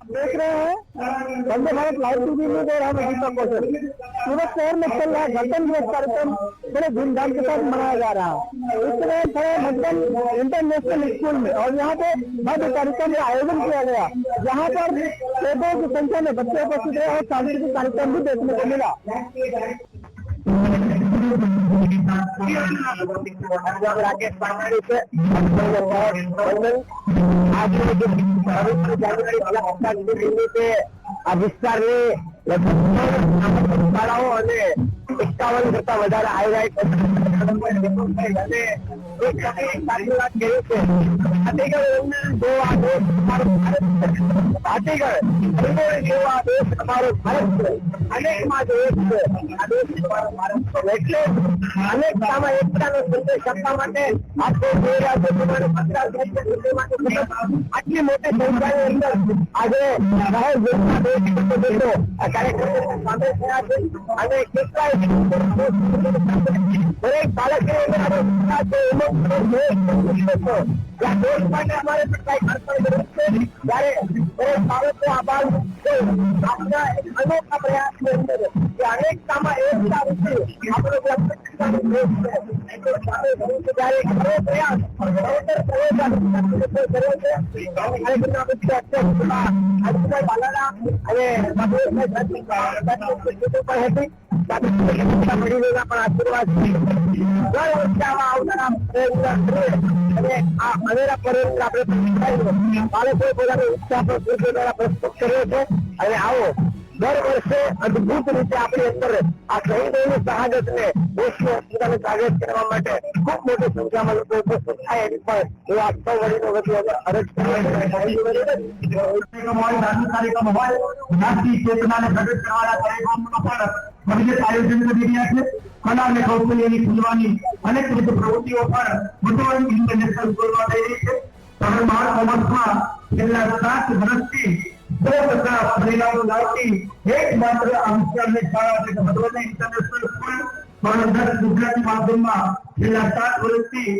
देख रहे हैं वंदे भारत लाइव टीवी में और हम दीपक कौशल। सूरत शहर में चल रहा है गणतंत्र दिवस कार्यक्रम बड़े धूमधाम के साथ मनाया जा रहा है। इस समय खड़े मधुबन इंटरनेशनल स्कूल में और यहाँ पे भव्य कार्यक्रम का आयोजन किया गया, जहाँ पर लाखों की संख्या में बच्चे उपस्थित रहे और सांस्कृतिक कार्यक्रम भी देखने को मिला। राकेश पांडे से विस्तार શાળાઓ અને 51 કરતા વધારે હાઈલાઇટ એટલે અનેકતામાં એકતાનો સંદેશ આપવા માટે આટલી મોટી સંખ્યાની અંદર આજે કાર્યક્રમ સામેલ થયા છે અને કેટલાય દરેક બાળકે દેશ માટે અમારે પણ કઈ અર્પણ કર્યું છે, ત્યારે દરેક બાળકો આભાર આપના અનોખા પ્રયાસની અંદર કે અનેકતામાં એકતા રૂપી આપણો ત્યારે ખરો પ્રયાસ બાલાના અને આશીર્વાદ દર વર્ષે આવા આવનારા અને આ અનેરા પર્યટન આપણે બાળકોએ પોતાનો ઉત્સાહ દ્વારા પ્રસ્તુત કર્યો છે અને આવો દર વર્ષે અદભુત રીતે આપણી અંદર આ શહીદોની શહાદતને દેશની અસ્મિતાને જાગૃત કરવા માટે ખૂબ મોટી સંખ્યામાં લોકો ઉપસ્થિત થાય એની પણ હું આપ સૌ વડીલો વતી અરજ કાર્યક્રમ હોય રાષ્ટ્રીય ચેતનાને પ્રગટ કરવાના કાર્યક્રમોનો પણ વિશેષ આયોજન કરી રહ્યા છે। કલા અને કૌશલ્યની ખુલવાની અનેક વિવિધ પ્રવૃત્તિઓ પણ મધુબન ઇન્ટરનેશનલ સ્કૂલમાં થઈ રહી છે। બાળ કોમર્સમાં છેલ્લા 7 વર્ષથી પરિણામો લાવતી એકમાત્ર આંતરરાષ્ટ્રીય શાળા છે મધુબન ઇન્ટરનેશનલ સ્કૂલ। પણ 10 ગુજરાતી માધ્યમમાં છેલ્લા 7 વર્ષથી